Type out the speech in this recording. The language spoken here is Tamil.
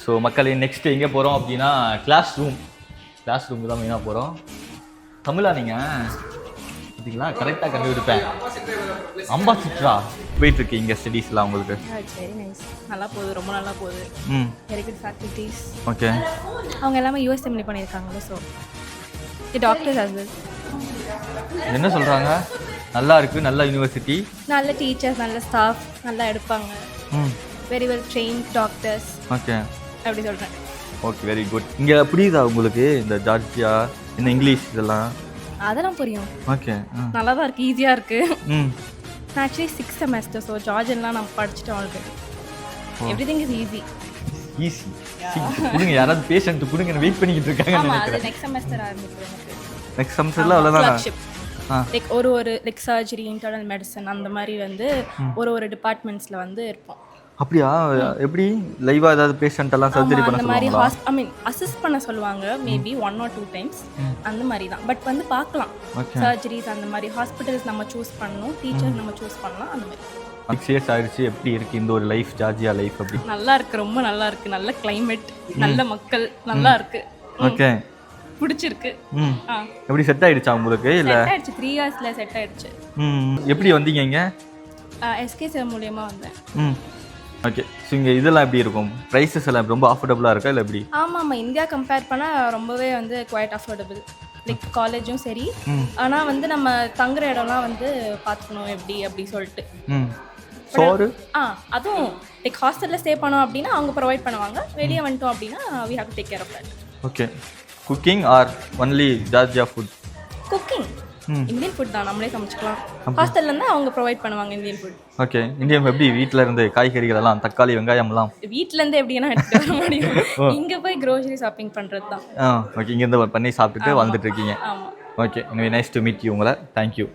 ஸோ மக்களே நெக்ஸ்ட் எங்கே போகிறோம் அப்படின்னா கிளாஸ் ரூமுக்கு தான் மெயினாக போகிறோம். தமிழா நீங்கள் பார்த்தீங்களா கரெக்டாக கண்டுபிடிப்பேன். அம்பாசிடரா போயிட்டுருக்கு இங்கே ஸ்டடீஸ்லாம் உங்களுக்கு? வெரி நைஸ், நல்லா போகுது, ரொம்ப நல்லா போகுது. Very good faculties. ஓகே, அவங்க எல்லாமே யூஎஸ் தமிழ் பண்ணியிருக்காங்களோ, ஸோ டாக்டர்ஸ் as well. என்ன சொல்கிறாங்க? நல்லா இருக்குது, நல்ல யூனிவர்சிட்டி, நல்ல டீச்சர்ஸ், நல்ல ஸ்டாஃப், நல்லா எடுப்பாங்க. Very well trained doctors. Okay, அப்படி சொல்கிறேன். Okay, very good. இங்கே புரியுதா உங்களுக்கு இந்த ஜார்ஜியா இந்த இங்கிலீஷ் இதெல்லாம்? அதெல்லாம் புரியும். ஓகே, நல்லா தான் இருக்குது, ஈஸியாக இருக்குது. நான் ஆக்சுவலி 6th செமஸ்டர், ஸோ ஜார்ஜன்லாம் நான் படிச்சுட்டேன் already. Everything is easy. Easy கொடுங்க, யாராவது பேஷண்ட் கொடுங்க, வெயிட் பண்ணிக்கிட்டு இருக்காங்கன்னு நினைக்கிறேன். நெக்ஸ்ட் செமஸ்டர் ஆரம்பிக்கிறேன் எனக்கு. நெக்ஸ்ட் செமஸ்டரில் அவ்வளோதான். லைக் ஒரு லைக் சர்ஜரி, இன்டர்னல் மெடிசன் அந்த மாதிரி வந்து ஒரு டிபார்ட்மெண்ட்ஸில் வந்து இருப்போம். அப்படியா? எப்படி லைவாக ஏதாவது பேஷண்ட் எல்லாம் சர்ஜரி பண்ண சொல்லுவாங்களா? ஐ மீன் அசிஸ்ட் பண்ண சொல்லுவாங்க, மேபி 1 or 2 times அந்த மாதிரி தான். பட் வந்து பார்க்கலாம் சர்ஜரிஸ் அந்த மாதிரி. ஹாஸ்பிட்டல்ஸ் நம்ம சூஸ் பண்ணணும், டீச்சர்ஸ் நம்ம சூஸ் பண்ணலாம், அந்த மாதிரி. 6 years ஆயிடுச்சு. எப்படி இருக்கு இந்த ஒரு லைஃப், ஜார்ஜியா லைஃப்? அப்படி நல்லா இருக்கு, ரொம்ப நல்லா இருக்கு. நல்ல கிளைமேட், நல்ல மக்கள், நல்லா இருக்கு. ஓகே, பிடிச்சிருக்கு. எப்படி செட் ஆயிடுச்சா உங்களுக்கு? இல்லை செட் ஆயிடுச்சு, 3 yearsல செட் ஆயிடுச்சு. எப்படி வந்தீங்க இங்கே? எஸ்கே சார் மூலியமாக வந்தேன். ஓகே, ஸோ இங்கே இதெல்லாம் எப்படி இருக்கும்? ப்ரைஸஸ் எல்லாம் ரொம்ப அஃபோர்டபுளாக இருக்கா இல்லை எப்படி? ஆமாம், இந்தியா கம்பேர் பண்ணால் ரொம்பவே வந்து குவைட் அஃபோர்டபுள். லைக் காலேஜும் சரி, ஆனால் வந்து நம்ம தங்குற இடம்லாம் வந்து பார்த்துக்கணும் எப்படி அப்படி சொல்லிட்டு. சோறு அதுவும் லைக் ஹாஸ்டலில் ஸ்டே பண்ணோம் அப்படின்னா அவங்க ப்ரொவைட் பண்ணுவாங்க. வெளியே வந்துட்டோம் அப்படின்னா we have to take care of that. Okay, cooking are only Georgia food? Cooking Indian food தான், நம்மளே சமைச்சிக்கலாம். ஹாஸ்டல்லேருந்து அவங்க ப்ரொவைட் பண்ணுவாங்க இந்தியன் ஃபுட். ஓகே, இந்தியன் எப்படி வீட்டில் இருந்து காய்கறிகள் எல்லாம், தக்காளி வெங்காயம்லாம் வீட்டிலேருந்து எப்படின்னா எடுத்துட்டு வர முடியும். இங்கே போய் க்ரோசரி ஷாப்பிங் பண்ணுறது தான். ஓகே, இங்கேருந்து பண்ணி சாப்பிட்டுட்டு வந்துட்டு இருக்கீங்க. ஆமாம். Okay, nice to meet you உங்களை. தேங்க்யூ.